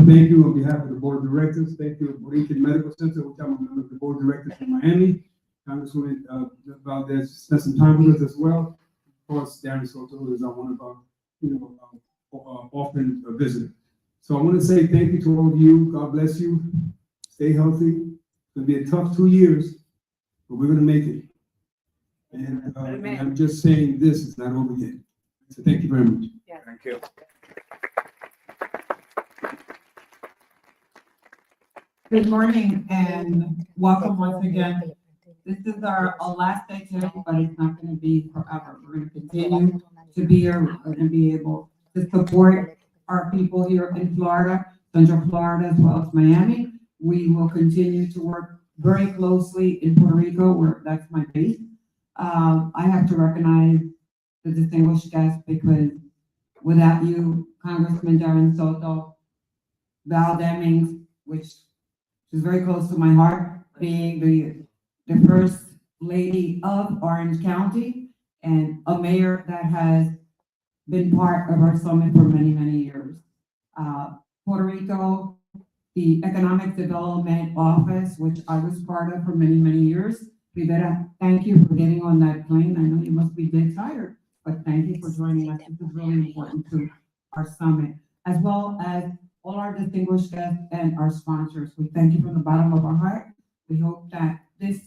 Thank you on behalf of the board of directors. Thank you, RICAN Medical Center, which I'm a member of the board of directors in Miami. Congresswoman Valdez spent some time with us as well. Of course, Darren Soto is one of our, often visitors. So I want to say thank you to all of you. God bless you. Stay healthy. It's going to be a tough 2 years, but we're going to make it. And I'm just saying this is not over yet. So thank you very much. Yeah. Thank you. Good morning and welcome once again. This is our last day today, but it's not going to be forever. We're going to continue to be here. We're going to be able to support our people here in Florida, Central Florida, as well as Miami. We will continue to work very closely in Puerto Rico, where that's my base. I have to recognize the distinguished guests because without you, Congressman Darren Soto, Val Demings, which is very close to my heart, being the first lady of Orange County and a mayor that has been part of our summit for many, many years. Puerto Rico, the Economic Development Office, which I was part of for many, many years. Rivera, thank you for getting on that plane. I know you must be dead tired, but thank you for joining us. This is really important to our summit, as well as all our distinguished guests and our sponsors. We thank you from the bottom of our heart. We hope that this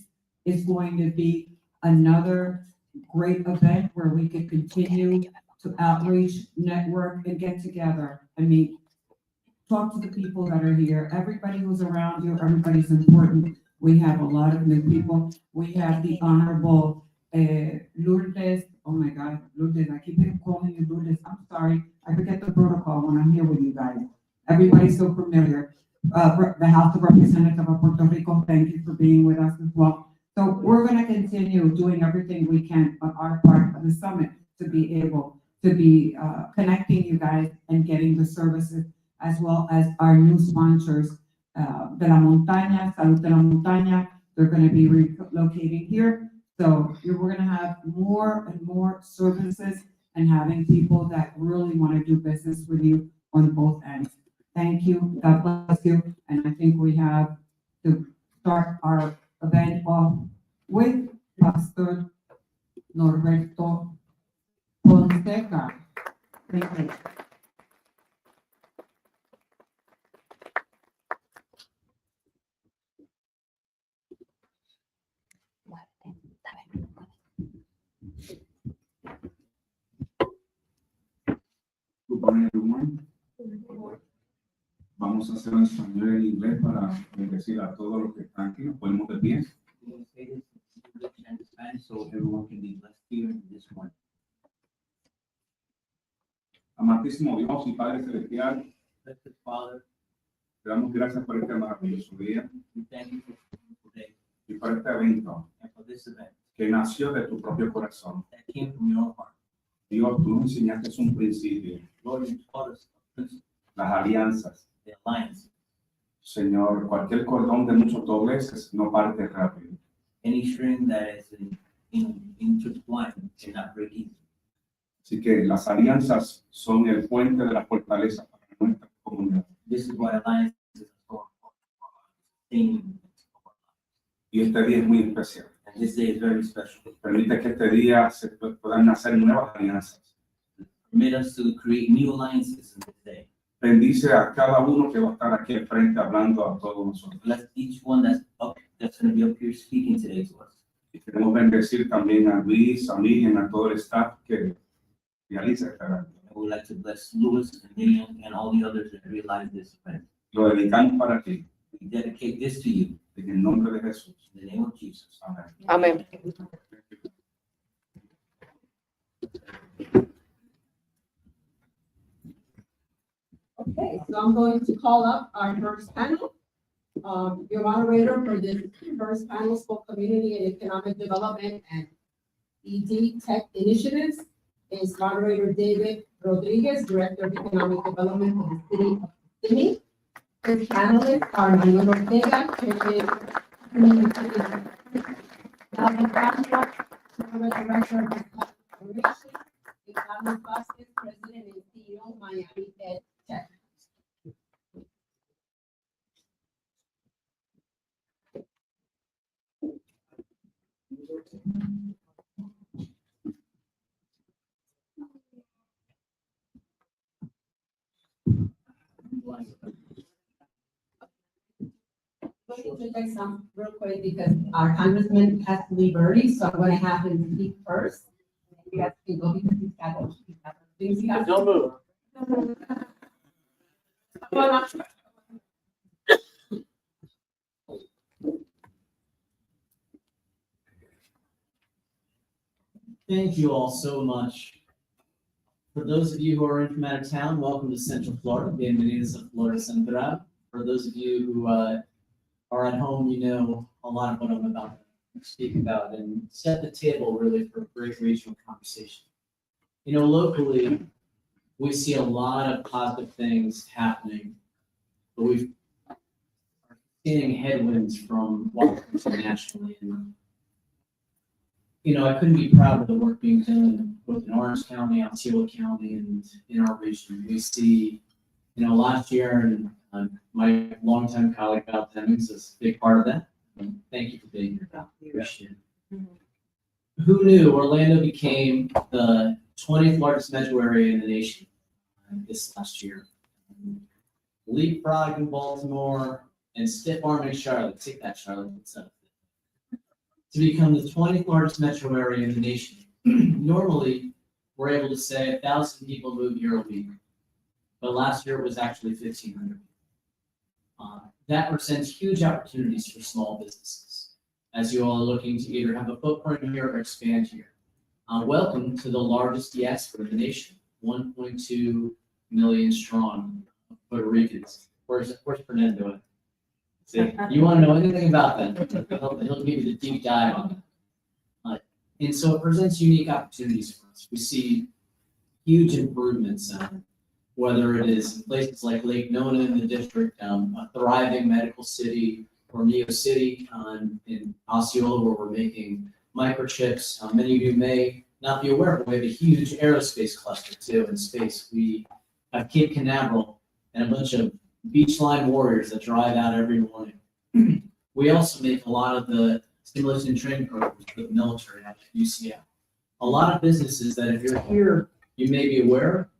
is going to be another great event where we can continue to outreach, network, and get together. I mean, talk to the people that are here. Everybody who's around you, everybody's important. We have a lot of new people. We have the Honorable Lourdes. Oh my God, Lourdes, I keep calling you Lourdes. I'm sorry. I forget the protocol when I'm here with you guys. Everybody's so familiar. The House of Representatives of Puerto Rico, thank you for being with us as well. So we're going to continue doing everything we can on our part of the summit to be able to be connecting you guys and getting the services, as well as our new sponsors, De La Montaña, Salud de la Montaña. They're going to be relocating here. So we're going to have more and more services and having people that really want to do business with you on both ends. Thank you. God bless you. And I think we have to start our event off with Pastor Norberto Ortega. Thank you. Good morning, everyone. Vamos a hacer en español y en inglés para decir a todos los que están aquí. Nos ponemos de pie. So everyone can be blessed here in this one. Amantísimo Dios y Padre Celestial, Blessed Father, te damos gracias por este maravilloso día we thank you for today y por este evento and for this event que nació de tu propio corazón. that came from your heart. Dios, tú nos enseñaste un principio, Lord, you taught us the principle, las alianzas. the alliance. Señor, cualquier cordón de muchos dobleces no parte rápido. Any string that is intertwined cannot break easily. Así que las alianzas son el puente de la fortaleza para nuestra comunidad. This is why alliances are so important for our sustaining of our lives. Y este día es muy especial. And this day is very special. Permite que este día se puedan hacer nuevas alianzas. Permit us to create new alliances in this day. Bendice a cada uno que va a estar aquí al frente hablando a todos nosotros. Bless each one that's going to be up here speaking today to us. Y queremos bendecir también a Luis, a Miriam, a todo el staff que realiza esta evento. And we'd like to bless Louis and Miriam and all the others that realize this event. Lo dedicamos para ti, We dedicate this to you en el nombre de Jesús. in the name of Jesus. Amén. Amén. Okay, so I'm going to call up our first panel. Your moderator for this first panel spoke Community and Economic Development and ED Tech Initiatives is moderator David Rodriguez, Director of Economic Development for the City of Kissimmee. His panelists are Manuel Ortega, Chairman, Laudi, Director of Operations, and Vasquez, President and CEO, Miami Ed Tech. Let me interject some real quick because our congressman has to leave early, so I'm gonna have him speak first. You guys can go because he's got things he has. Don't move. Thank you all so much. For those of you who are in from out of town, welcome to Central Florida. Bienvenidos a Florida Central. For those of you who are at home, you know a lot of what I'm about to speak about and set the table really for a great regional conversation. You know, locally, we see a lot of positive things happening, but we're seeing headwinds from Washington nationally. And, you know, I couldn't be proud of the work being done both in Orange County, Osceola County, and in our region. We see, you know, last year, and my longtime colleague Val Timmons is a big part of that. Thank you for being here, Val. Appreciate it. Who knew Orlando became the 20th largest metro area in the nation this last year? Leapfrog in Baltimore and stiff arm in Charlotte. Take that, Charlotte. What's up? To become the 20th largest metro area in the nation. Normally, we're able to say 1,000 people move here a week, but last year it was actually 1,500. That presents huge opportunities for small businesses, as you all are looking to either have a footprint here or expand here. Welcome to the largest diaspora in the nation, 1.2 million strong Puerto Ricans. Where's Fernando? See, you want to know anything about that? He'll give you the deep dive on that. And so it presents unique opportunities for us. We see huge improvements, whether it is in places like Lake Nona in the district, a thriving medical city, or Neo City in Osceola, where we're making microchips. Many of you may not be aware, but we have a huge aerospace cluster too in space. We have Cape Canaveral and a bunch of beachline warriors that drive out every morning. We also make a lot of the stimulus and training programs for the military at UCF. A lot of businesses that if you're here, you may be aware,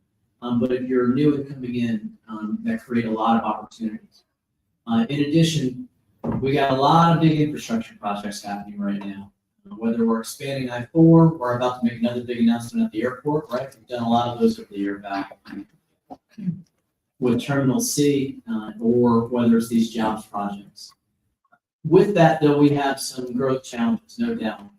but if you're new and coming in, that create a lot of opportunities. In addition, we got a lot of big infrastructure projects happening right now. Whether we're expanding I-4, we're about to make another big announcement at the airport, right? We've done a lot of those over the year back with Terminal C, or whether it's these jobs projects. With that, though, we have some growth challenges, no doubt.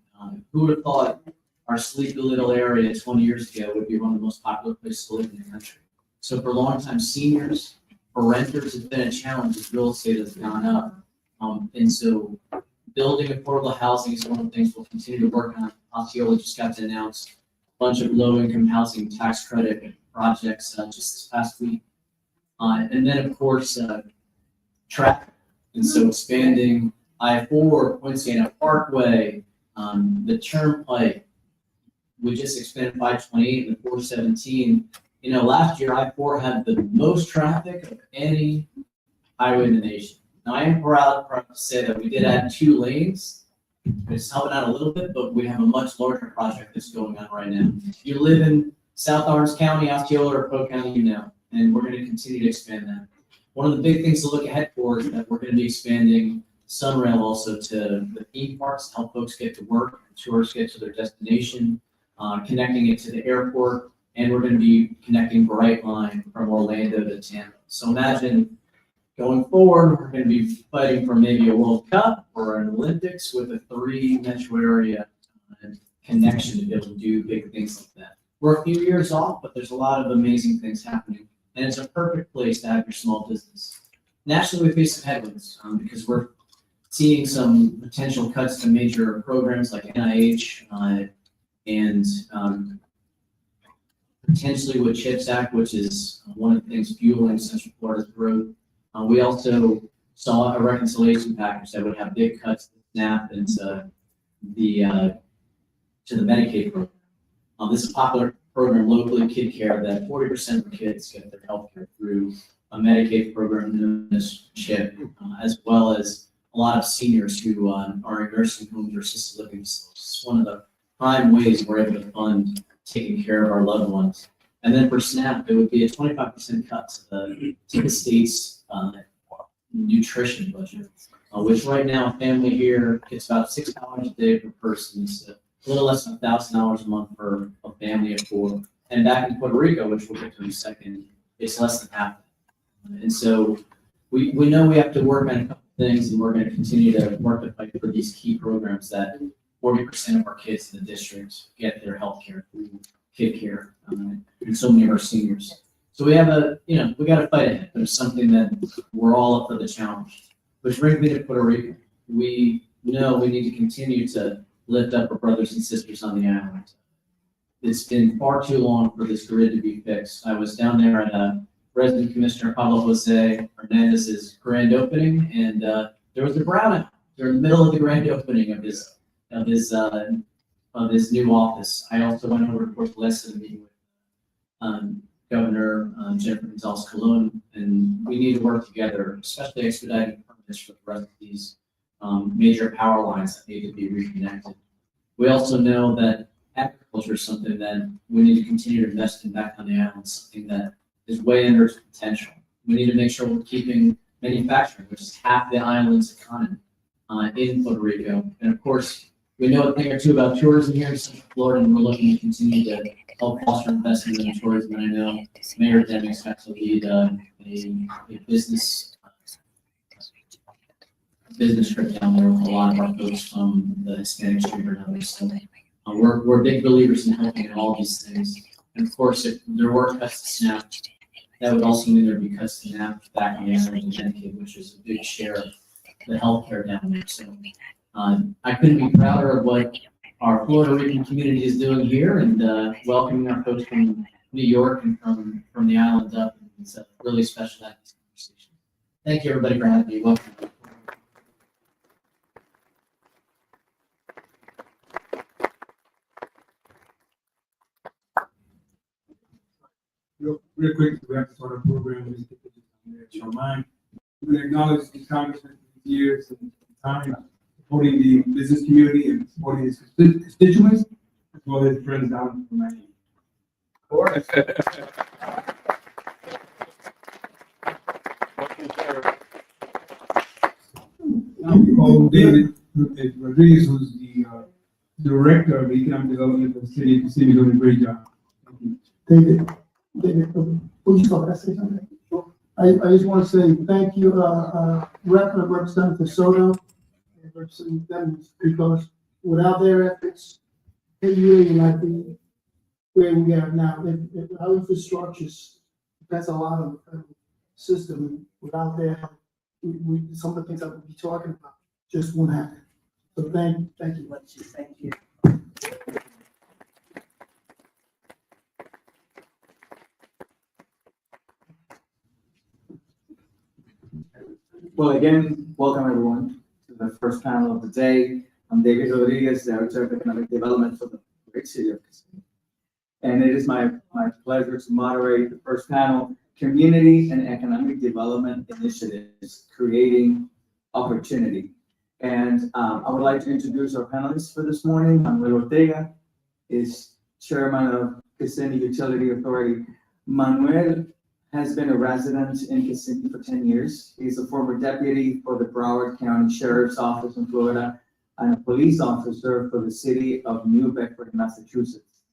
Who would have thought our sleepy little area 20 years ago would be one of the most popular places to live in the country? So for longtime seniors, for renters, it's been a challenge as real estate has gone up. And so building affordable housing is one of the things we'll continue to work on. Osceola just got to announce a bunch of low-income housing tax credit projects just this past week. And then, of course, traffic. And so expanding I-4, Poinciana Parkway, the Turnpike. We just expanded 528 and the 417. You know, last year I-4 had the most traffic of any highway in the nation. Now, I am proud to say that we did add 2 lanes. It's helping out a little bit, but we have a much larger project that's going on right now. If you live in South Orange County, Osceola, or Polk County, you know, and we're going to continue to expand that. One of the big things to look ahead for is that we're going to be expanding Sunrail also to the theme parks to help folks get to work, tourists get to their destination, connecting it to the airport, and we're going to be connecting Brightline from Orlando to Tampa. So imagine going forward, we're going to be fighting for maybe a World Cup or an Olympics with a 3 metro area connection to be able to do big things like that. We're a few years off, but there's a lot of amazing things happening, and it's a perfect place to have your small business. Nationally, we face some headwinds because we're seeing some potential cuts to major programs like NIH and potentially with CHIPS Act, which is one of the things fueling Central Florida's growth. We also saw a reconciliation package that would have big cuts to SNAP and to the Medicaid program. This is a popular program locally, Kid Care, that 40% of the kids get their health care through a Medicaid program known as CHIP, as well as a lot of seniors who are in nursing homes or assisted living facilities. It's one of the prime ways we're able to fund taking care of our loved ones. And then for SNAP, it would be a 25% cut to the state's nutrition budget, which right now a family here gets about $6 a day per person. It's a little less than $1,000 a month for a family of 4. And back in Puerto Rico, which we'll get to in a second, it's less than half. And so we know we have to work on a couple things, and we're going to continue to work to fight for these key programs that 40% of our kids in the district get their health care through kid care, and so many of our seniors. So we have we got to fight ahead, but it's something that we're all up for the challenge. Which brings me to Puerto Rico. We know we need to continue to lift up our brothers and sisters on the island. It's been far too long for this grid to be fixed. I was down there at Resident Commissioner Pablo Jose Hernandez's grand opening, and there was a brownout during the middle of the grand opening of his new office. I also went over to Fortaleza to meet with Governor Jennifer Gonzalez Colon, and we need to work together, especially expediting permits for the rest of these major power lines that need to be reconnected. We also know that agriculture is something that we need to continue to invest in back on the island, something that is way under its potential. We need to make sure we're keeping manufacturing, which is half the island's economy, in Puerto Rico. And of course, we know a thing or two about tourism here in Central Florida, and we're looking to continue to help foster investment in tourism. And I know Mayor Demi expects to lead a business trip down there with a lot of our folks from the Hispanic Chamber and others. So we're big believers in helping in all these things. And of course, if there were cuts to SNAP, that would also mean there'd be cuts to SNAP back in the island and Medicaid, which is a big share of the healthcare down there. So I couldn't be prouder of what our Puerto Rican community is doing here, and welcoming our folks from New York and from the island up. It's a really special conversation. Thank you, everybody, for having me. Welcome. Real quick, we have to start our program. Just get this in your mind. We acknowledge the congressman for his years and time supporting the business community and supporting his constituents, as well as friends down from Miami. Of course. Now we call David Rodriguez, who's the director of economic development for the city of Kissimmee, doing a great job. Thank you. David, would you like to say something? Sure. I just want to say thank you, Representative Soto, and Representative Demings, because without their efforts, it really might be where we are now. Our infrastructures, that's a lot of the federal system. Without their help, some of the things that we'll be talking about just won't happen. So thank you. Thank you. Well, again, welcome everyone to the first panel of the day. I'm David Rodriguez, Director of Economic Development for the great city of Kissimmee. And it is my pleasure to moderate the first panel, Community and Economic Development Initiatives, Creating Opportunity. And I would like to introduce our panelists for this morning. Manuel Ortega is Chairman of Kissimmee Utility Authority. Manuel has been a resident in Kissimmee for 10 years. He's a former deputy for the Broward County Sheriff's Office in Florida and a police officer for the city of New Bedford, Massachusetts.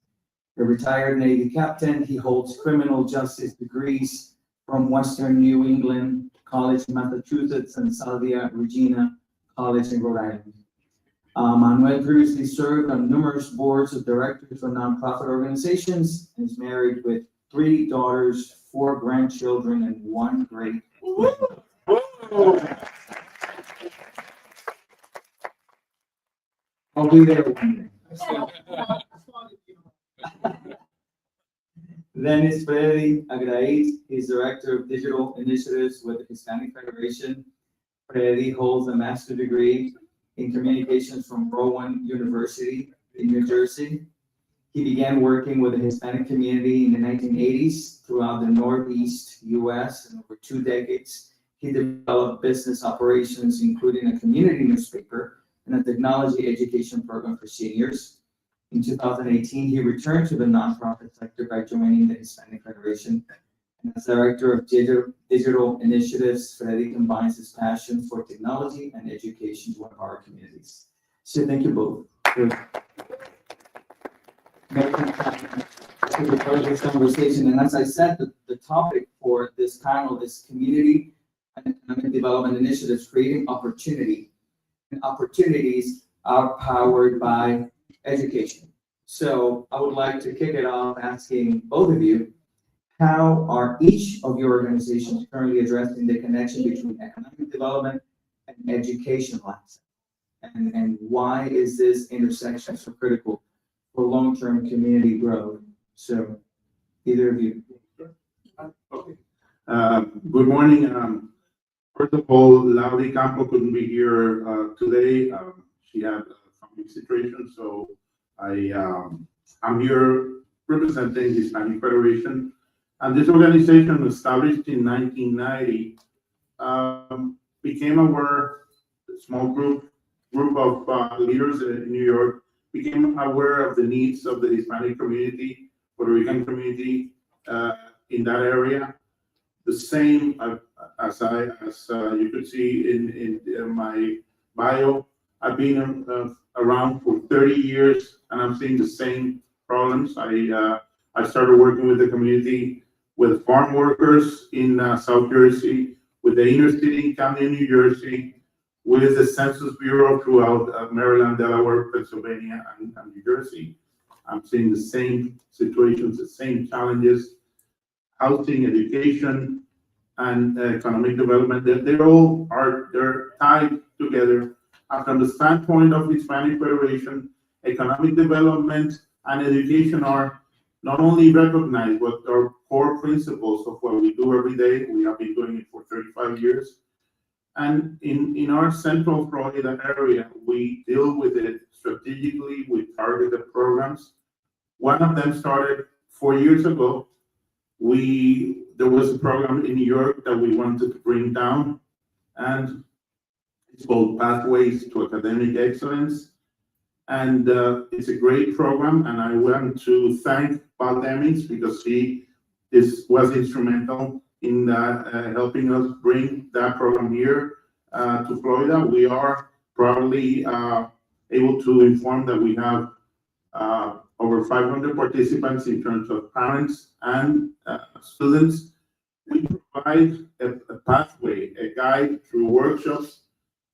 A retired Navy captain, he holds criminal justice degrees from Western New England College in Massachusetts and Salvia Regina College in Rhode Island. Manuel previously served on numerous boards of directors for nonprofit organizations and is married with 3 daughters, 4 grandchildren, and 1 great. I'll be there one day. Then is Freddy Agraiz. He's Director of Digital Initiatives with the Hispanic Federation. Freddy holds a master's degree in communications from Rowan University in New Jersey. He began working with the Hispanic community in the 1980s throughout the Northeast U.S. and over 2 decades. He developed business operations, including a community newspaper and a technology education program for seniors. In 2018, he returned to the nonprofit sector by joining the Hispanic Federation. And as Director of Digital Initiatives, Freddy combines his passion for technology and education to one of our communities. So thank you both for making part of this conversation. And as I said, the topic for this panel is community and economic development initiatives, creating opportunity. And opportunities are powered by education. So I would like to kick it off asking both of you, how are each of your organizations currently addressing the connection between economic development and educational access? And why is this intersection so critical for long-term community growth? So either of you. Okay. Good morning. First of all, Laudi Campo couldn't be here today. She had a family situation, so I'm here representing the Hispanic Federation. And this organization, established in 1990, became aware, a small group of leaders in New York became aware of the needs of the Hispanic community, Puerto Rican community in that area. The same as you could see in my bio, I've been around for 30 years, and I'm seeing the same problems. I started working with the community, with farm workers in South Jersey, with the inner city county of New Jersey, with the Census Bureau throughout Maryland, Delaware, Pennsylvania, and New Jersey. I'm seeing the same situations, the same challenges, housing, education, and economic development. They're tied together. And from the standpoint of Hispanic Federation, economic development and education are not only recognized, but are core principles of what we do every day. We have been doing it for 35 years. And in our Central Florida area, we deal with it strategically with targeted programs. One of them started 4 years ago. There was a program in New York that we wanted to bring down, and it's called Pathways to Academic Excellence. And it's a great program, and I want to thank Paul Demings because he was instrumental in helping us bring that program here to Florida. We are proudly able to inform that we have over 500 participants in terms of parents and students. We provide a pathway, a guide through workshops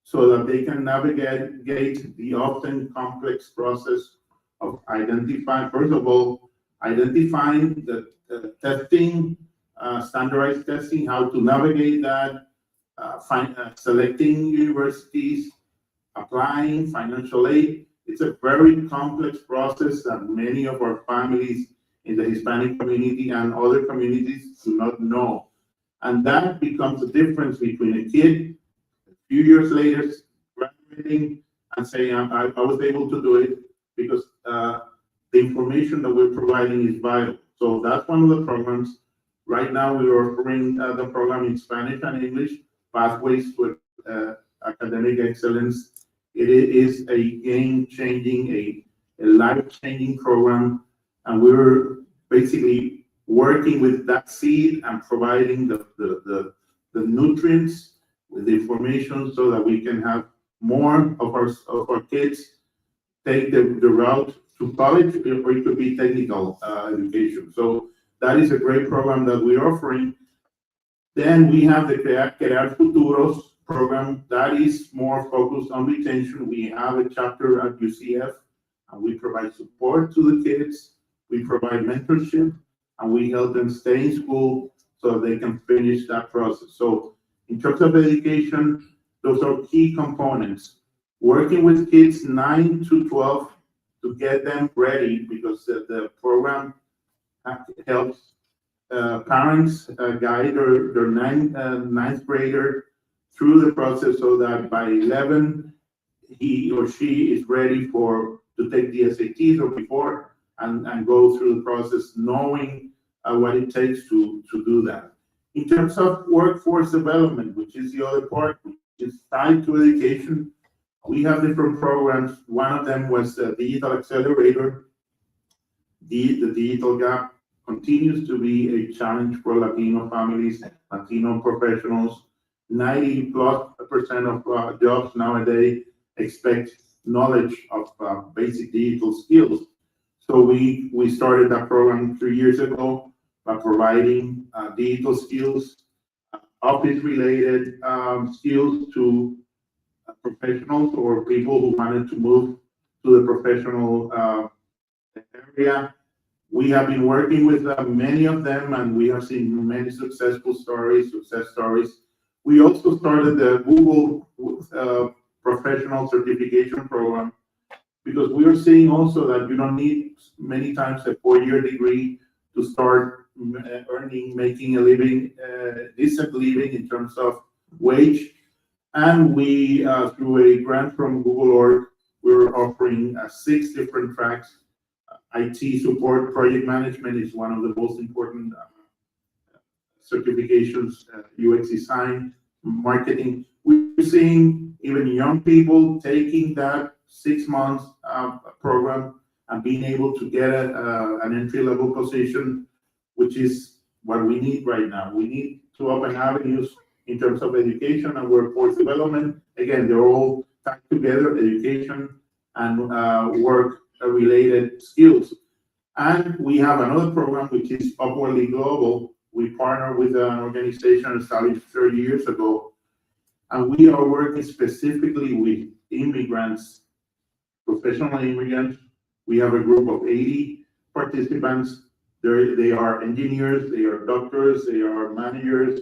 so that they can navigate the often complex process of identifying, first of all, identifying the testing, standardized testing, how to navigate that, selecting universities, applying financial aid. It's a very complex process that many of our families in the Hispanic community and other communities do not know. And that becomes the difference between a kid a few years later graduating and saying, I was able to do it because the information that we're providing is vital. So that's one of the programs. Right now, we are offering the program in Spanish and English, Pathways to Academic Excellence. It is a game-changing, a life-changing program, and we're basically working with that seed and providing the nutrients with the information so that we can have more of our kids take the route to college, or it could be technical education. So that is a great program that we're offering. Then we have the Crear Futuros program that is more focused on retention. We have a chapter at UCF, and we provide support to the kids. We provide mentorship, and we help them stay in school so they can finish that process. So in terms of education, those are key components. Working with kids 9 to 12 to get them ready, because the program helps parents guide their ninth grader through the process so that by 11, he or she is ready to take the SATs or before and go through the process knowing what it takes to do that. In terms of workforce development, which is the other part, which is tied to education, we have different programs. One of them was the Digital Accelerator. The digital gap continues to be a challenge for Latino families, Latino professionals. 90+% of jobs nowadays expect knowledge of basic digital skills. So we started that program 3 years ago by providing digital skills, office-related skills to professionals or people who wanted to move to the professional area. We have been working with many of them, and we have seen many success stories. We also started the Google professional certification program because we are seeing also that you don't need many times a 4-year degree to start making a living, decent living in terms of wage. And we, through a grant from Google Org, we're offering 6 different tracks. IT support, project management is one of the most important certifications, UX design, marketing. We're seeing even young people taking that 6 months program and being able to get an entry-level position, which is what we need right now. We need to open avenues in terms of education and workforce development. Again, they're all tied together, education and work-related skills. And we have another program, which is Upwardly Global. We partner with an organization established 30 years ago, and we are working specifically with immigrants, professional immigrants. We have a group of 80 participants. They are engineers, they are doctors, they are managers,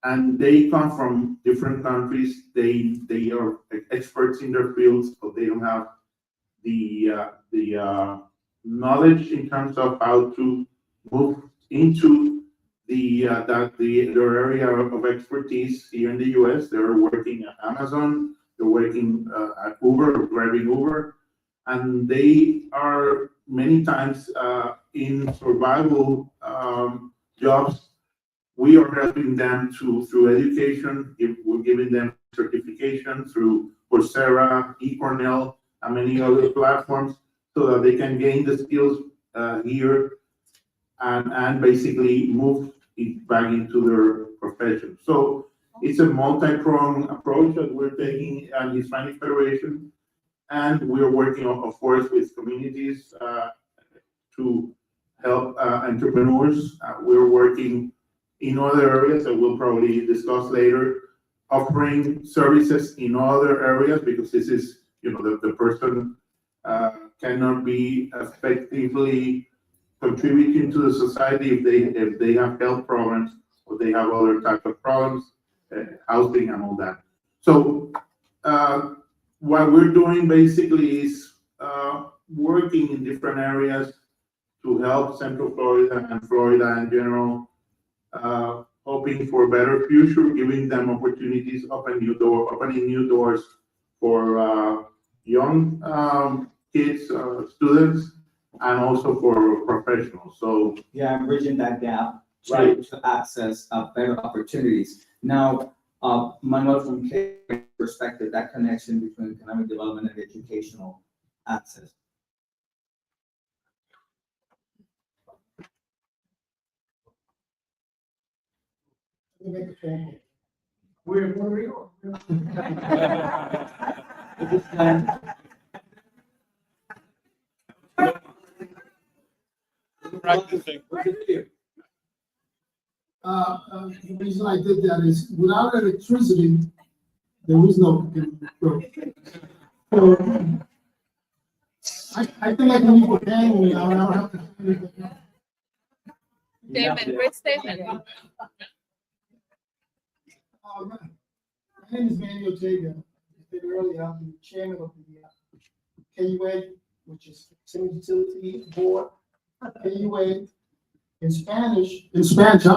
and they come from different countries. They are experts in their fields, but they don't have the knowledge in terms of how to move into their area of expertise here in the U.S. They're working at Amazon, they're working at Uber, driving Uber, and they are many times in survival jobs. We are helping them through education. We're giving them certification through Coursera, eCornell, and many other platforms so that they can gain the skills here and basically move it back into their profession. So it's a multi-pronged approach that we're taking at Hispanic Federation, and we're working, of course, with communities to help entrepreneurs. We're working in other areas that we'll probably discuss later, offering services in other areas because this is, the person cannot be effectively contributing to the society if they have health problems or they have other types of problems, housing and all that. So what we're doing basically is working in different areas to help Central Florida and Florida in general, hoping for a better future, giving them opportunities, opening new doors for young kids, students, and also for professionals. So Yeah, I'm bridging that gap, right, to access better opportunities. Now, Manuel, from K perspective, that connection between economic development and educational access. Where are you? The reason I did that is without electricity, there was no growth. So I think I can leave a hang now. I don't have to. Statement, great statement. My name is Manuel Ortega. I said earlier, I'm the chairman of the KUA, which is Kissimmee Utility Board. KUA in Spanish, I'm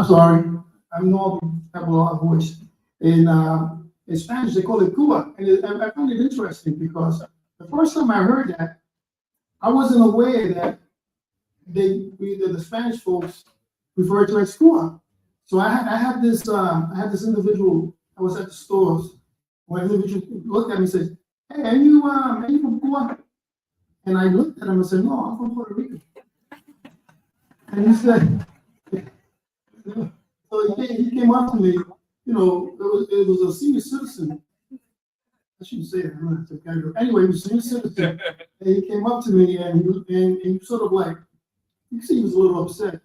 sorry, I'm normal, have a lot of voice. In Spanish, they call it Cuba. And I found it interesting because the first time I heard that, I wasn't aware that the Spanish folks refer to it as Cuba. So I had this individual, I was at the stores, one individual looked at me and said, "Hey, are you from Cuba?" And I looked at him and said, "No, I'm from Puerto Rico." And he said, so he came up to me, you know, it was a senior citizen. I shouldn't say that, I'm not the guy. Anyway, he was a senior citizen, and he came up to me and he sort of like, you see he was a little upset.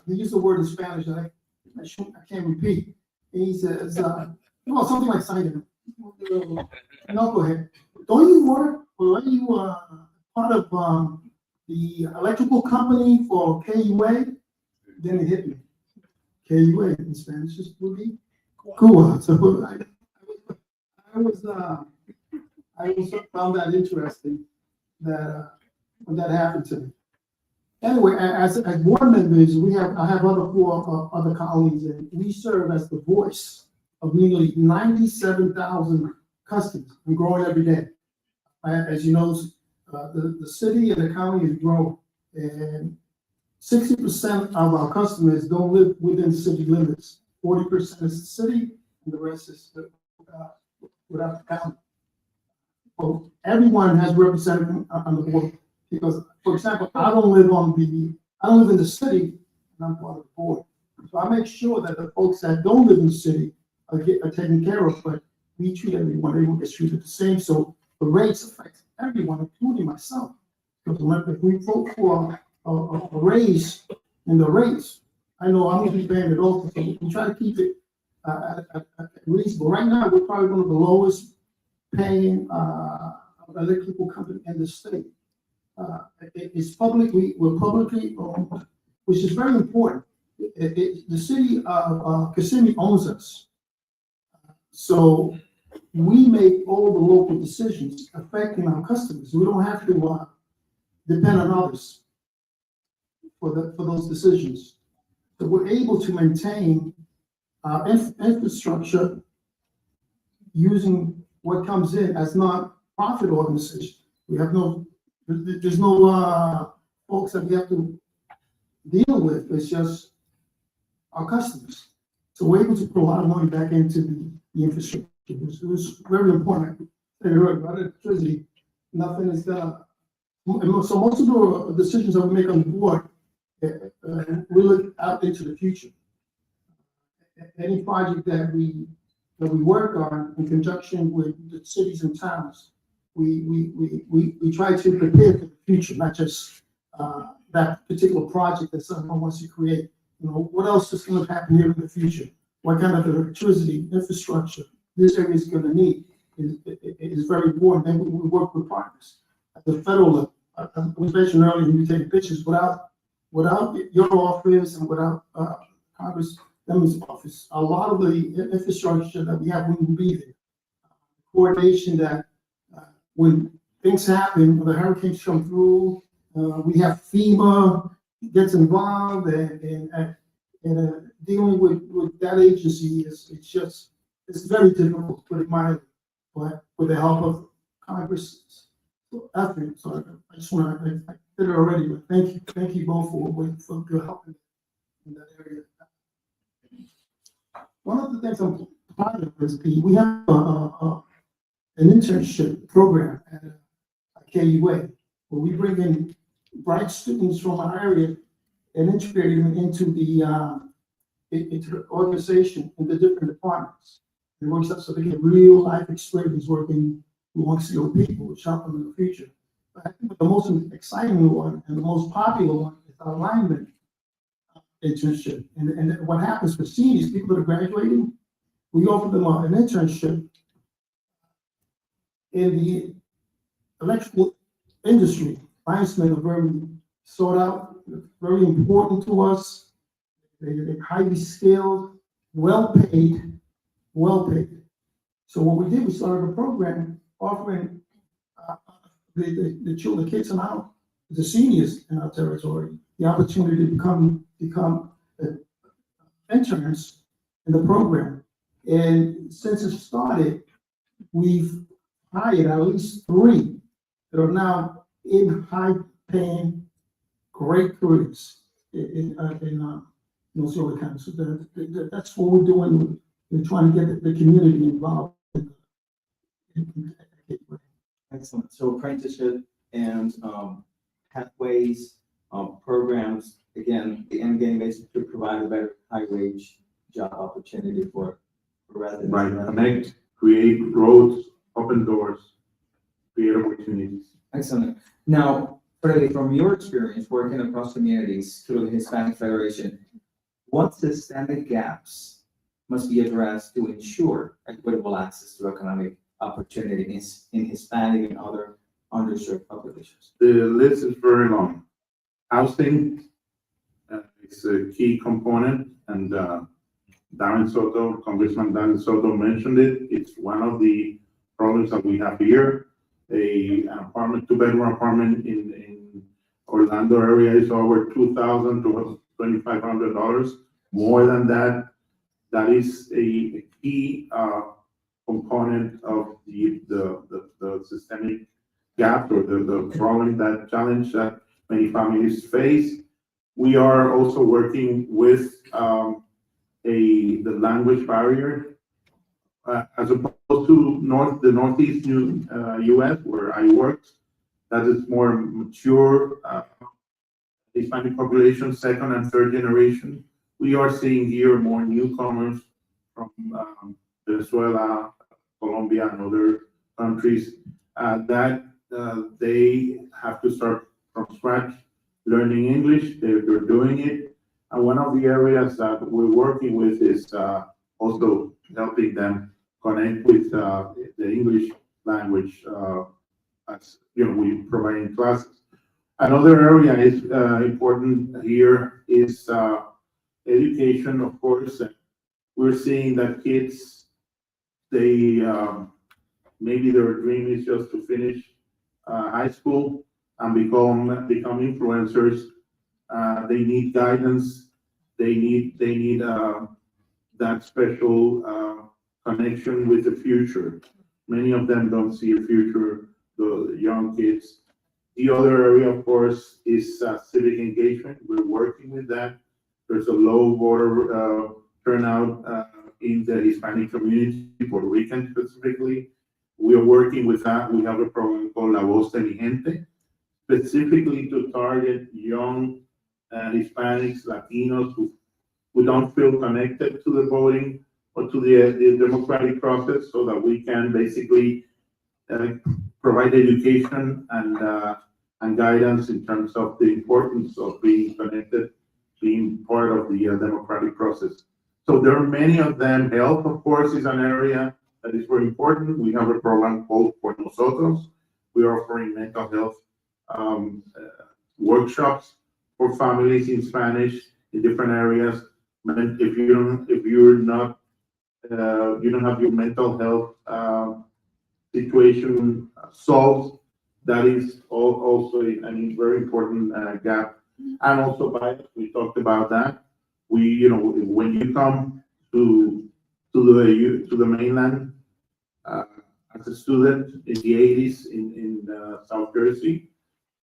He used a word in Spanish that I can't repeat. And he says, well, something like signing. No, go ahead. Don't you work, or are you part of the electrical company for KUA? Then it hit me. KUA in Spanish would be Cuba. So I found that interesting that when that happened to me. Anyway, as board members, I have other colleagues, and we serve as the voice of nearly 97,000 customers and growing every day. As you know, the city and the county is growing, and 60% of our customers don't live within city limits. 40% is the city, and the rest is without the county. Well, everyone has represented on the board. Because, for example, I don't live in the city, and I'm part of the board. So I make sure that the folks that don't live in the city are taken care of, but we treat everyone, everyone gets treated the same. So the rates affect everyone, including myself. Because if we vote for a raise in the rates, I know I'm gonna be paying it also, so we try to keep it at reasonable. Right now, we're probably one of the lowest paying electrical company in the state. It's public, we're publicly owned, which is very important. The city of Kissimmee owns us. So we make all the local decisions affecting our customers. We don't have to depend on others for those decisions. So we're able to maintain our infrastructure using what comes in as not profit organization. There's no folks that we have to deal with. It's just our customers. So we're able to put a lot of money back into the infrastructure. It was very important. I said earlier about electricity. Nothing is done. So most of the decisions that we make on the board, we look out into the future. Any project that we work on in conjunction with the cities and towns, we try to prepare for the future, not just that particular project that someone wants to create. You know, what else is going to happen here in the future? What kind of electricity infrastructure this area is going to need is very important. And we work with partners at the federal level. We mentioned earlier, we take pictures without your office and without Congressman's office. A lot of the infrastructure that we have wouldn't be there. Coordination that when things happen, when the hurricanes come through, we have FEMA gets involved, and dealing with that agency it's very difficult, to put it mildly, but with the help of Congress. So I just want to, I did it already, but thank you both for your help in that area. One of the things I'm proud of is we have an internship program at KUA, where we bring in bright students from our area and integrate them into the organization in the different departments. It works out so they get real life experience working amongst your people, which help them in the future. But I think the most exciting one and the most popular one is our lineman internship. And what happens for seniors, people that are graduating, we offer them an internship in the electrical industry. Linesmen are very sought out, very important to us. They're highly skilled, well paid. So what we did, we started a program offering the kids and the seniors in our territory the opportunity to become interns in the program. And since it started, we've hired at least 3 that are now in high-paying, great careers in those sort of kind. So that's what we're doing. We're trying to get the community involved. Excellent. So apprenticeship and pathways, programs, again, the end game is to provide a better high wage job opportunity for residents. Right, connect, create roads, open doors, create opportunities. Excellent. Now, Freddie, from your experience working across communities through the Hispanic Federation, what systemic gaps must be addressed to ensure equitable access to economic opportunities in Hispanic and other underserved populations? The list is very long. Housing is a key component, and Congressman Darren Soto mentioned it. It's one of the problems that we have here. An apartment, two-bedroom apartment in Orlando area is over $2,000 to $2,500. More than that, that is a key component of the systemic gap or the problem, that challenge that many families face. We are also working with the language barrier, as opposed to the Northeast U.S. where I worked. That is more mature Hispanic population, second and third generation. We are seeing here more newcomers from Venezuela, Colombia, and other countries that they have to start from scratch learning English. They're doing it. And one of the areas that we're working with is also helping them connect with the English language as we provide in classes. Another area is important here is education, of course. We're seeing that kids, they maybe their dream is just to finish high school and become influencers. They need guidance. They need that special connection with the future. Many of them don't see a future, the young kids. The other area, of course, is civic engagement. We're working with that. There's a low voter turnout in the Hispanic community, Puerto Rican specifically. We are working with that. We have a program called La Voz de mi Gente, specifically to target young Hispanics, Latinos who don't feel connected to the voting or to the democratic process, so that we can basically provide education and guidance in terms of the importance of being connected, being part of the democratic process. So there are many of them. Health, of course, is an area that is very important. We have a program called Por Nosotros. We are offering mental health workshops for families in Spanish in different areas. If you don't have your mental health situation solved, that is also a very important gap. And also bias, we talked about that. When you come to the mainland as a student in the 80s in South Jersey,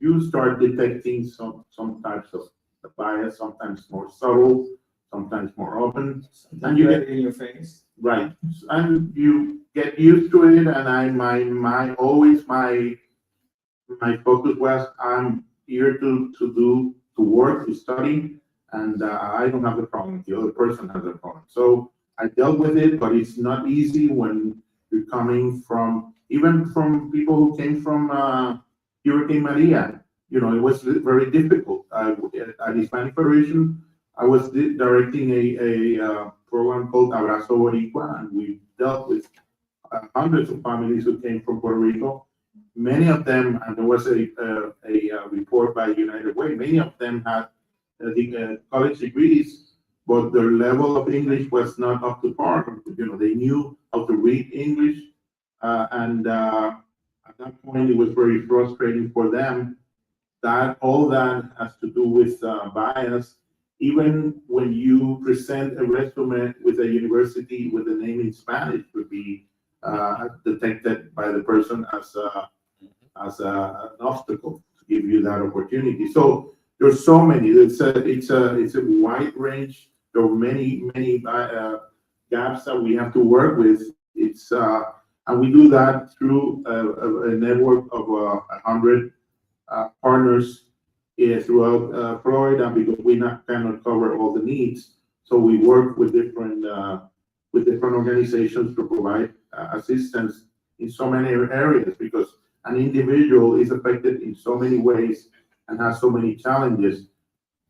you start detecting some types of bias, sometimes more subtle, sometimes more open, and you get it in your face. Right, and you get used to it. And my focus was, I'm here to work, to study, and I don't have the problem. The other person has the problem. So I dealt with it, but it's not easy when you're coming from people who came from Hurricane Maria. It was very difficult. At Hispanic Federation, I was directing a program called Abrazo Boricua, and we dealt with hundreds of families who came from Puerto Rico. Many of them, and there was a report by United Way, many of them had the college degrees, but their level of English was not up to par. They knew how to read English, and at that point, it was very frustrating for them. All that has to do with bias. Even when you present a resume with a university with a name in Spanish, would be detected by the person as an obstacle to give you that opportunity. So there's so many. It's a wide range there are many gaps that we have to work with. And we do that through a network of 100 partners throughout Florida, because we cannot cover all the needs. So we work with different organizations to provide assistance in so many areas, because an individual is affected in so many ways and has so many challenges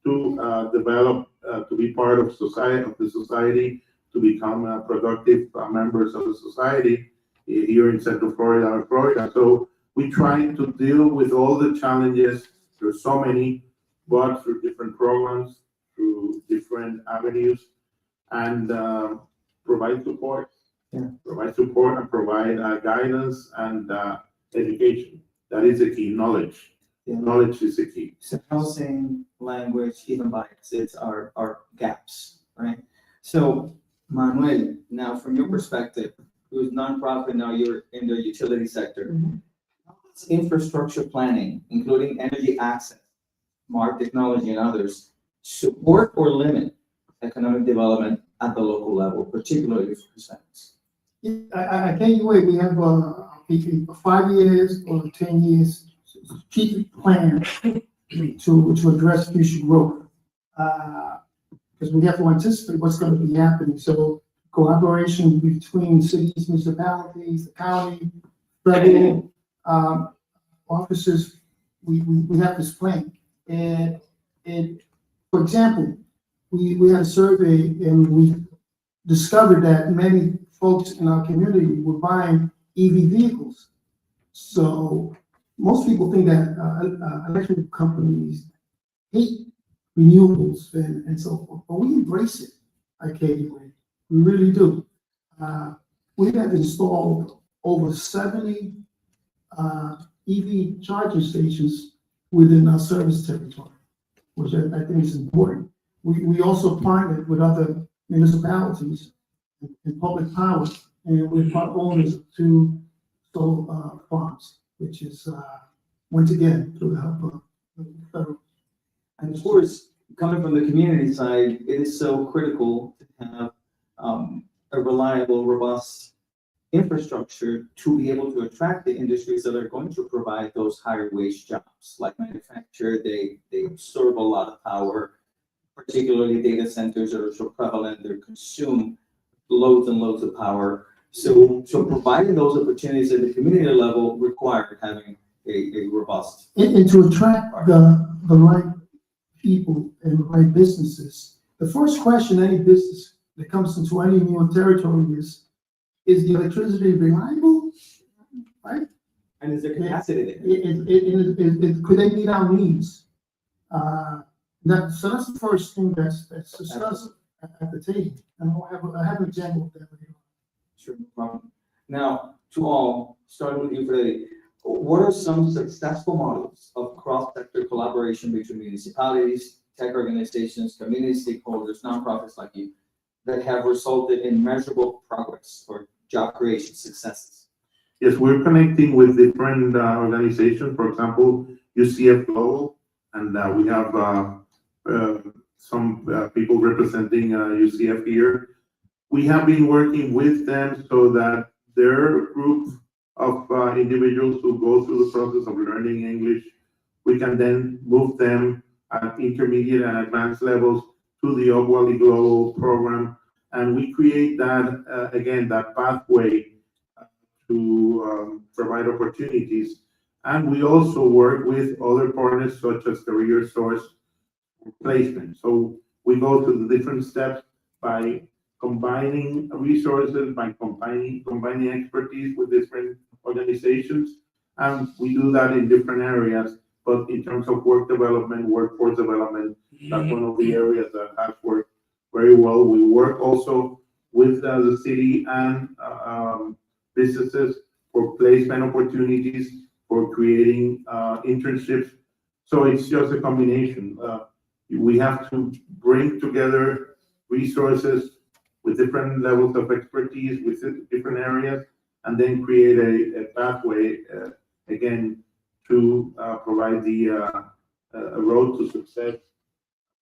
to develop, to be part of the society, to become productive members of the society here in Central Florida or Florida. So we try to deal with all the challenges. There's so many, but through different programs, through different avenues, and provide support. Yeah. Provide support and provide guidance and education. That is the key. Knowledge. Yeah. Knowledge is the key. So housing, language, even bias, it's our gaps, right? So Manuel, now from your perspective, who's nonprofit, now you're in the utility sector. How does infrastructure planning, including energy access, smart technology and others, support or limit economic development at the local level, particularly for Hispanics? I can't wait, we have a 5 years or 10 years strategic plan to address future growth. Because we have to anticipate what's going to be happening. So collaboration between cities, municipalities, the county, federal offices, we have this plan. And for example, we had a survey and we discovered that many folks in our community were buying EV vehicles. So most people think that electric companies hate renewables and so forth, but we embrace it at KUA. We really do. We have installed over 70 EV charging stations within our service territory, which I think is important. We also partnered with other municipalities and public power, and we're part owners of 2 solar farms, which is, once again, through the help of the federal. And of course, coming from the community side, it is so critical to have a reliable, robust infrastructure to be able to attract the industries that are going to provide those higher wage jobs. Like manufacture, they absorb a lot of power, particularly data centers that are so prevalent, they consume loads and loads of power. So providing those opportunities at the community level require having a robust. And to attract the right people and the right businesses, the first question any business that comes into any new territory is the electricity reliable? Right? And is there capacity there? Could they meet our needs? So that's the first thing that's discussed at the table. And I have an example of that later. Sure, no problem. Now, to all, starting with you, Freddy, what are some successful models of cross-sector collaboration between municipalities, tech organizations, community stakeholders, nonprofits like you, that have resulted in measurable progress or job creation successes? Yes, we're connecting with different organizations. For example, UCF Global, and we have some people representing UCF here. We have been working with them so that their group of individuals who go through the process of learning English, we can then move them at intermediate and advanced levels to the Upwally Global program. And we create that, again, that pathway to provide opportunities. And we also work with other partners such as Career Source Placement. So we go to the different steps by combining resources, by combining expertise with different organizations. And we do that in different areas, but in terms of work development, workforce development, that's one of the areas that has worked very well. We work also with the city and businesses for placement opportunities, for creating internships. So it's just a combination. We have to bring together resources with different levels of expertise within different areas, and then create a pathway, again, to provide a road to success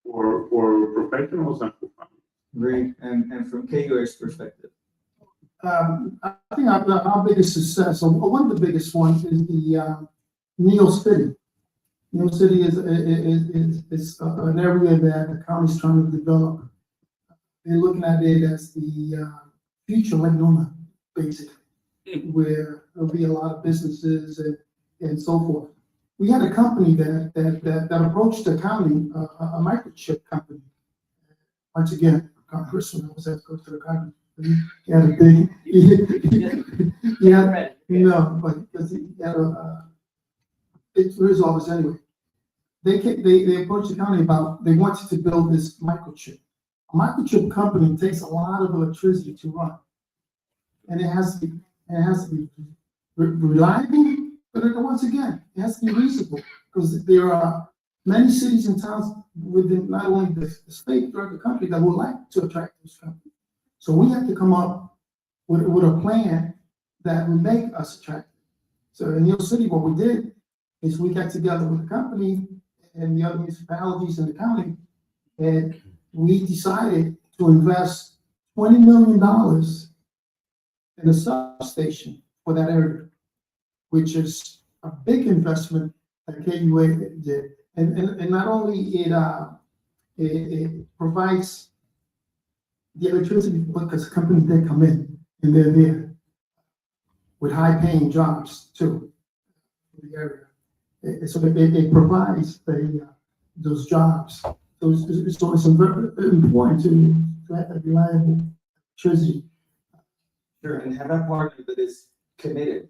for professionals and for families. Great, and from KUA's perspective. I think our biggest success, or one of the biggest ones, is the Neo City. Neo City is an area that the county's trying to develop. They're looking at it as the future like Noma, basically, where there'll be a lot of businesses and so forth. We had a company that approached the county, a microchip company. Once again, Congressman, I was at go to the Congress. He had a big, no, but because he had it's his office anyway. They approached the county about, they wanted to build this microchip. A microchip company takes a lot of electricity to run. And it has to be reliable, but once again, it has to be reasonable, because there are many cities and towns within not only the state, but the country that would like to attract this company. So we have to come up with a plan that will make us attractive. So in New York City, what we did is we got together with the company and the other municipalities in the county, and we decided to invest $20 million in a substation for that area, which is a big investment that KUA did. And not only it provides the electricity, because companies they come in and they're there with high-paying jobs too in the area. So it provides those jobs. So it's very important to have a reliable electricity. Sure, and have a partner that is committed.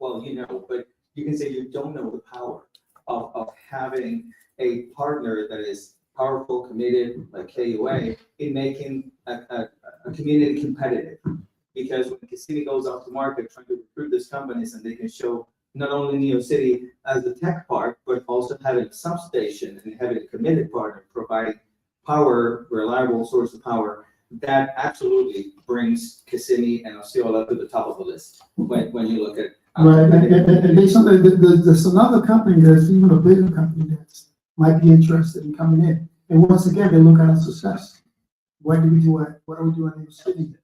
But you can say you don't know the power of having a partner that is powerful, committed, like KUA, in making a community competitive. Because when Kissimmee goes off the market trying to recruit these companies, and they can show not only New York City as a tech park, but also having a substation and having a committed partner providing power, reliable source of power, that absolutely brings Kissimmee and Osceola to the top of the list when you look at. Right, and there's another company that's even a bigger company that might be interested in coming in. And once again, they look at our success. What do we do? What are we doing in the city?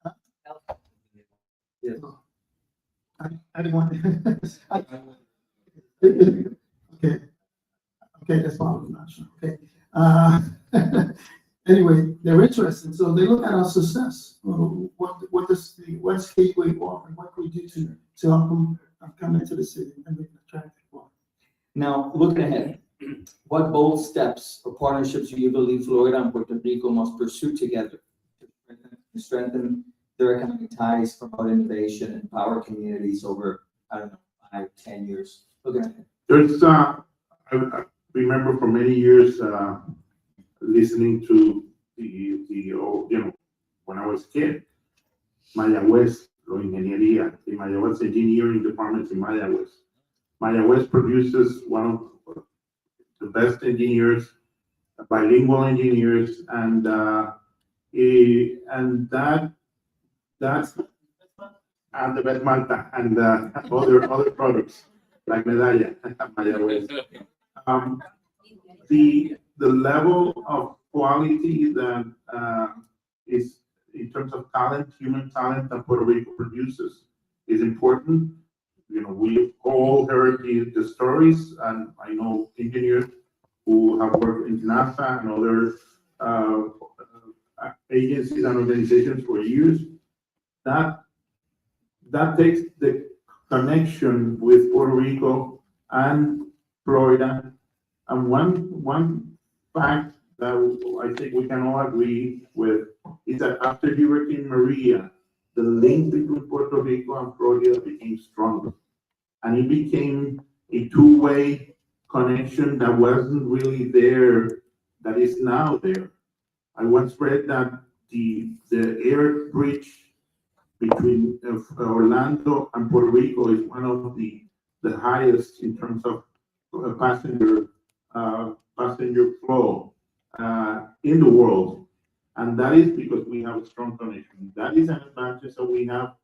Huh? Yeah. I didn't want okay, that's why I'm not sure. Okay. Anyway, they're interested, so they look at our success. What's KUA offering? What can we do to help them come into the city and make it attractive? Now, looking ahead, what bold steps or partnerships do you believe Florida and Puerto Rico must pursue together to strengthen their economic ties, promote innovation, and empower communities over, 5-10 years? Looking ahead. There's, I remember for many years, listening to the old, when I was a kid, Mayagüez, Ingeniería, the Mayagüez engineering departments in Mayagüez. Mayagüez produces one of the best engineers, bilingual engineers, and that's and the best Malta and other products like Medalla, Mayagüez. The level of quality that is in terms of talent, human talent that Puerto Rico produces is important. We've all heard the stories, and I know engineers who have worked in NASA and other agencies and organizations for years. That takes the connection with Puerto Rico and Florida. And one fact that I think we can all agree with is that after Hurricane Maria, the link between Puerto Rico and Florida became stronger. And it became a two-way connection that wasn't really there, that is now there. I once read that the air bridge between Orlando and Puerto Rico is one of the highest in terms of passenger flow in the world, and that is because we have a strong connection. That is an advantage that we have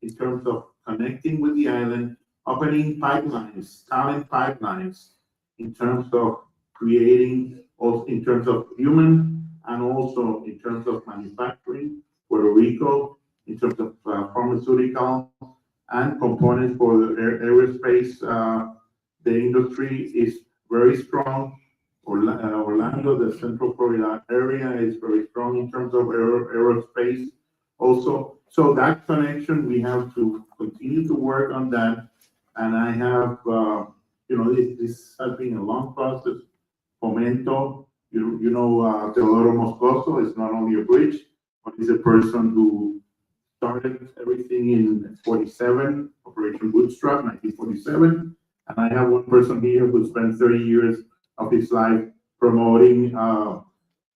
in terms of connecting with the island, opening pipelines, talent pipelines, in terms of creating, also in terms of human and also in terms of manufacturing, Puerto Rico, in terms of pharmaceutical and components for the aerospace, the industry is very strong. Orlando, the Central Florida area is very strong in terms of aerospace also. So that connection, we have to continue to work on that. And I have, this has been a long process. Fomento, Teodoro Moscoso is not only a bridge, but he's a person who started everything in 47, Operation Bootstrap, 1947. And I have one person here who spent 30 years of his life promoting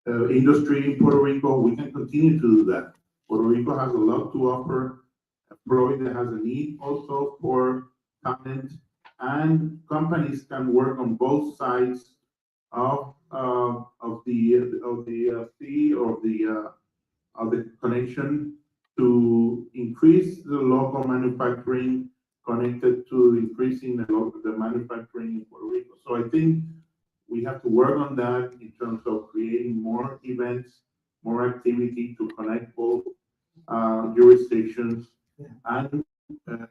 industry in Puerto Rico. We can continue to do that. Puerto Rico has a lot to offer. Florida has a need also for talent, and companies can work on both sides of the sea or of the connection to increase the local manufacturing connected to increasing the manufacturing in Puerto Rico. So I think we have to work on that in terms of creating more events, more activity to connect both jurisdictions, and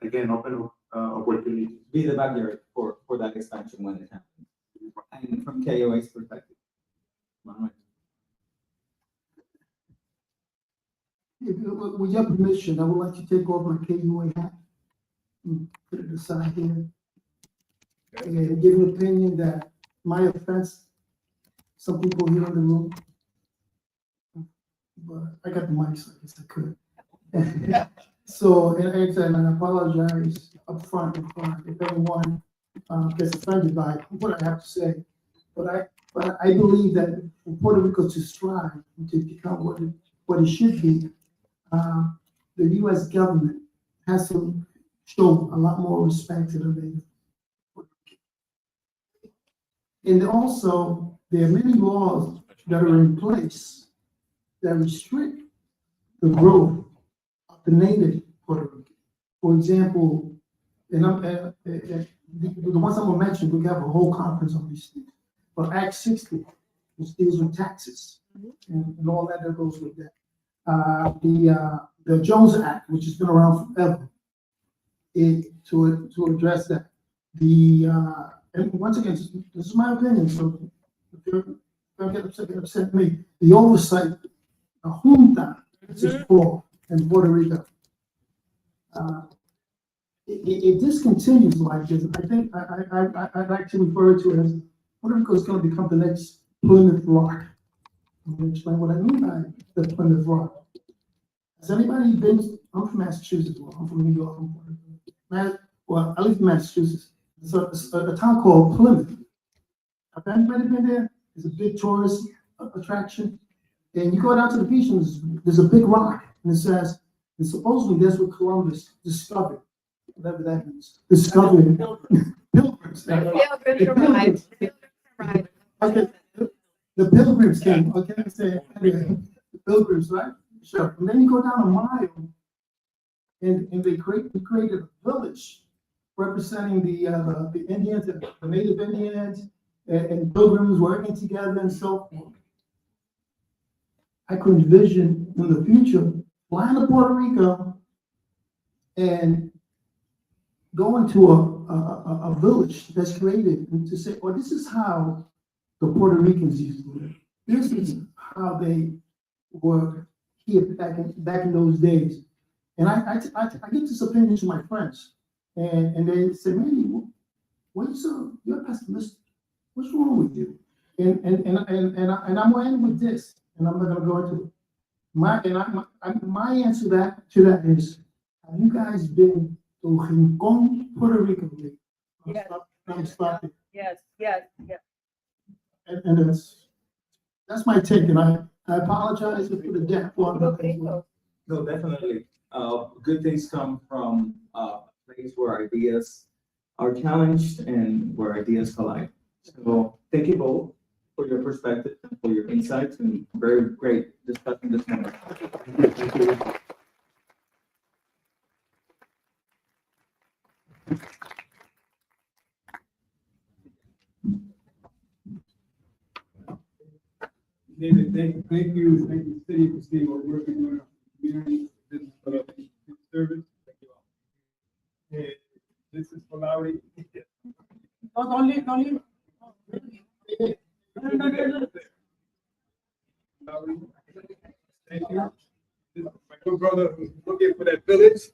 again, open up opportunities. Be the backyard for that expansion when it happens. And from KOA's perspective, Manuel. With your permission, I would like to take off my KUA hat and put it aside here and give an opinion that my offense, some people here in the room, but I got the mic, so I guess I could. So, and I apologize up front if anyone gets offended by what I have to say. But I believe that for Puerto Rico to strive and to become what it should be, the U.S. government has to show a lot more respect to the native. And also, there are many laws that are in place that restrict the growth of the native Puerto Rican. For example, and the ones I'm gonna mention, we have a whole conference on these things. But Act 60, which deals with taxes and all that goes with that. The Jones Act, which has been around forever, to address that. And once again, this is my opinion, so if you're gonna get upset with me. The oversight, the junta, this is for in Puerto Rico. If this continues like this, I think I'd like to refer to it as Puerto Rico is going to become the next Plymouth Rock. I'm going to explain what I mean by the Plymouth Rock. Has anybody been? I'm from Massachusetts. Well, I'm from New York. Well, I live in Massachusetts. It's a town called Plymouth. Have anybody been there? It's a big tourist attraction. And you go down to the beach and there's a big rock, and it says, and supposedly that's what Columbus discovered, whatever that means. Discovered pilgrims. Okay, the pilgrims came. Okay, I say the pilgrims, right? Sure. And then you go down a mile, and they created a village representing the Indians, the native Indians, and pilgrims working together and so forth. I could envision in the future flying to Puerto Rico and going to a village that's created and to say, well, this is how the Puerto Ricans used to live. This is how they were here back in those days. And I get this opinion to my friends, and they say, man, you're pessimistic. What's wrong with you? And I'm going to end with this, and I'm not going to go into it. My answer to that is, have you guys been to Rincon, Puerto Rico? Yes. Yes. And that's my take, and I apologize for the death. No, definitely. Good things come from a place where ideas are challenged and where ideas collide. So thank you both for your perspective, for your insights, and very great discussion this morning. Thank you. David, thank you, city for staying over working on our community, this is for the service. Thank you all. Okay, this is for Laudi. Don't leave. Laudi. Thank you. This is my good brother who's looking for that village.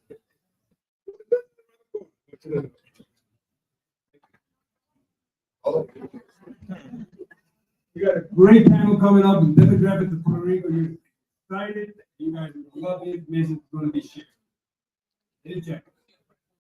We got a great panel coming up in demographics of Puerto Rico. You're excited. You guys love the information that's going to be shared. Hit it, check.